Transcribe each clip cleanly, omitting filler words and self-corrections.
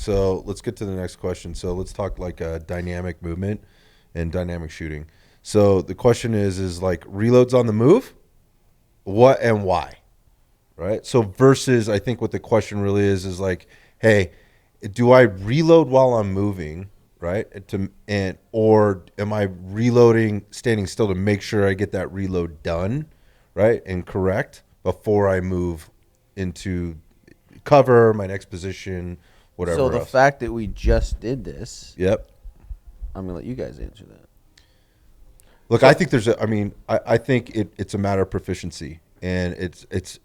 So let's get to the next question. So let's talk like dynamic movement and dynamic shooting. So the question is like reloads on the move, what and why, right? So versus, I think what the question really is like, hey, do I reload while I'm moving, right? Or am I reloading standing still to make sure I get that reload done, right, and correct before I move into cover, my next position, whatever So the else. fact that we just did this, Yep. I'm gonna let you guys answer that. Look, I think I think it's a matter of proficiency, and it's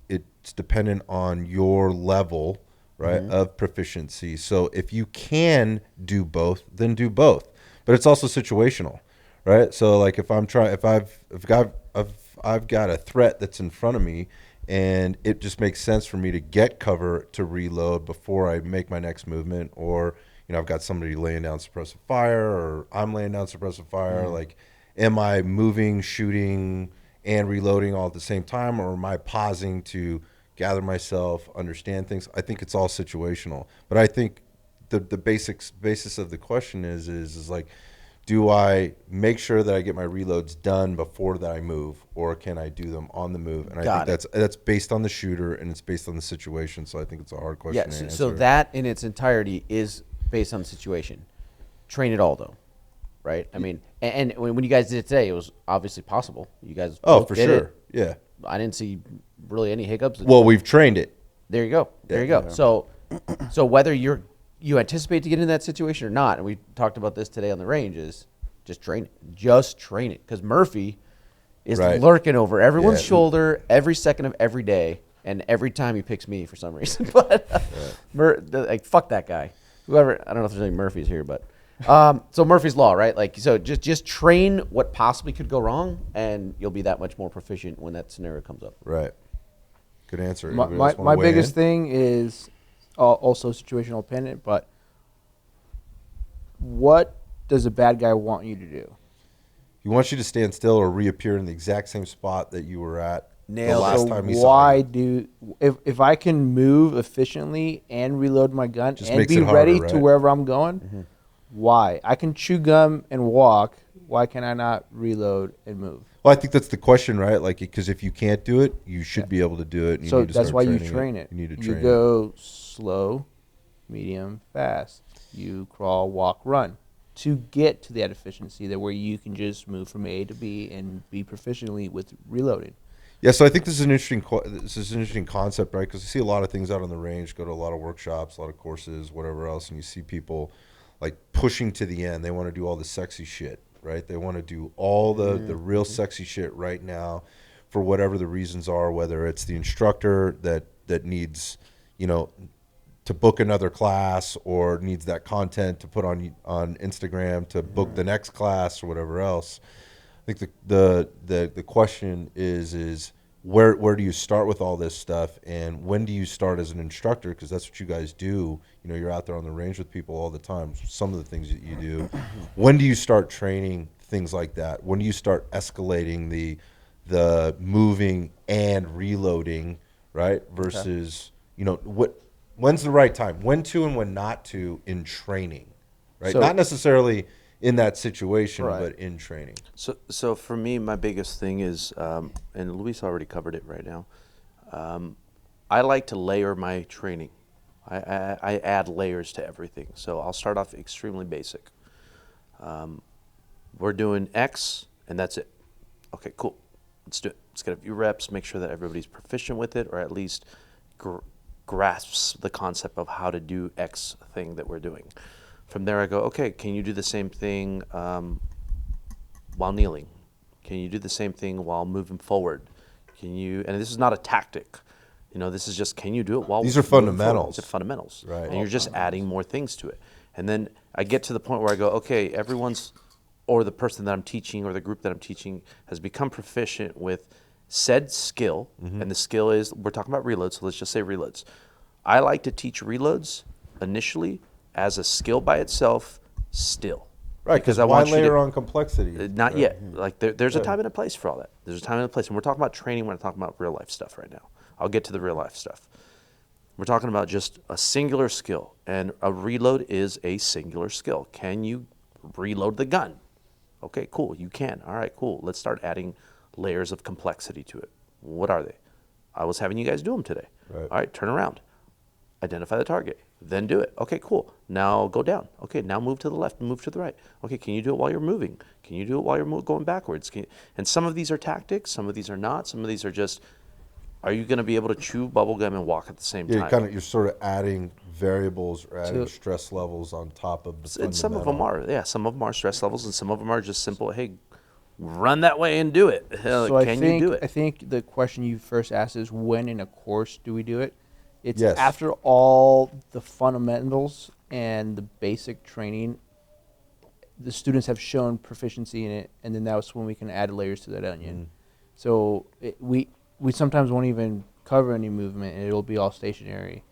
dependent on your level, right, of proficiency. So if you can do both, then do both. But it's also situational, right? So like if I've got a threat that's in front of me, and it just makes sense for me to get cover to reload before I make my next movement, or I've got somebody laying down suppressive fire, or I'm laying down suppressive fire, like. Am I moving, shooting, and reloading all at the same time, or am I pausing to gather myself, understand things? I think it's all situational. But I think the basis of the question is like, do I make sure that I get my reloads done before that I move, or can I do them on the move? And I think that's based on the shooter, and it's based on the situation. So I think it's a hard question to answer. So that in its entirety is based on the situation. Train it all, though. Right. I mean, and when you guys did it today, it was obviously possible. You guys. For sure. It. Yeah. I didn't see really any hiccups. Well, we've trained it. There you go. There you go. Yeah. So whether you anticipate to get in that situation or not, and we talked about this today on the range, is just train it. Just train it, because Murphy is lurking over everyone's shoulder every second of every day, and every time he picks me for some reason. But like fuck that guy. Whoever, I don't know if there's any Murphys here, but. So Murphy's Law, right? Like, so just train what possibly could go wrong, and you'll be that much more proficient when that scenario comes up. Right. Good answer. My biggest thing is also situational dependent, but what does a bad guy want you to do? He wants you to stand still or reappear in the exact same spot that you were at the last time he saw you. If I can move efficiently and reload my gun and be ready to wherever I'm going? Mm-hmm. Why? I can chew gum and walk. Why can I not reload and move? Well, I think that's the question, right? Like, because if you can't do it, you should be able to do it. And so that's why you train it. You need to train it. You go slow, medium, fast. You crawl, walk, run to get to that efficiency that where you can just move from A to B and be proficiently with reloading. Yeah, so I think this is an interesting concept, right? Because you see a lot of things out on the range, go to a lot of workshops, a lot of courses, whatever else, and you see people like pushing to the end. They want to do all the sexy shit, right? They want to do all the real sexy shit right now for whatever the reasons are, whether it's the instructor that needs, to book another class, or needs that content to put on Instagram to book the next class, or whatever else. I think the question is where do you start with all this stuff, and when do you start as an instructor? Because that's what you guys do. You're out there on the range with people all the time. Some of the things that you do. When do you start training things like that? When do you start escalating the moving and reloading, right? Versus, when's the right time? When to and when not to in training, right? So, not necessarily in that situation, but in training. So for me, my biggest thing is, and Luis already covered it right now, I like to layer my training. I add layers to everything. So I'll start off extremely basic. We're doing X, and that's it. Okay, cool. Let's do it. Let's get a few reps, make sure that everybody's proficient with it, or at least grasps the concept of how to do X thing that we're doing. From there, I go, okay, can you do the same thing while kneeling? Can you do the same thing while moving forward? And this is not a tactic. This is just, can you do it while these are fundamentals. These are fundamentals. Right. And you're just adding more things to it. And then I get to the point where I go, okay, or the person that I'm teaching or the group that I'm teaching has become proficient with said skill. Mm-hmm. And the skill is, we're talking about reloads, so let's just say reloads. I like to teach reloads initially as a skill by itself still. Right, because why layer on complexity? Not yet. Like there's a time and a place for all that. There's a time and a place. And we're talking about training, we're not talking about real life stuff right now. I'll get to the real life stuff. We're talking about just a singular skill, and a reload is a singular skill. Can you reload the gun? Okay, cool, you can. All right, cool. Let's start adding layers of complexity to it. What are they? I was having you guys do them today. Right. All right, turn around. Identify the target. Then do it. Okay, cool. Now go down. Okay, now move to the left and move to the right. Okay, can you do it while you're moving? Can you do it while you're going backwards? And some of these are tactics, some of these are not. Some of these are just, are you going to be able to chew bubble gum and walk at the same Yeah, time? you're sort of adding variables or adding So- stress levels on top of the And some of them fundamental. are, yeah, some of them are stress levels, and some of them are just simple, hey, run that way and do it. So I Can think you do it? I think the question you first asked is when in a course do we do it? It's Yes. after all the fundamentals and the basic training, the students have shown proficiency in it, and then that's when we can add layers to that onion. So we sometimes won't even cover any movement, and it'll be all stationary.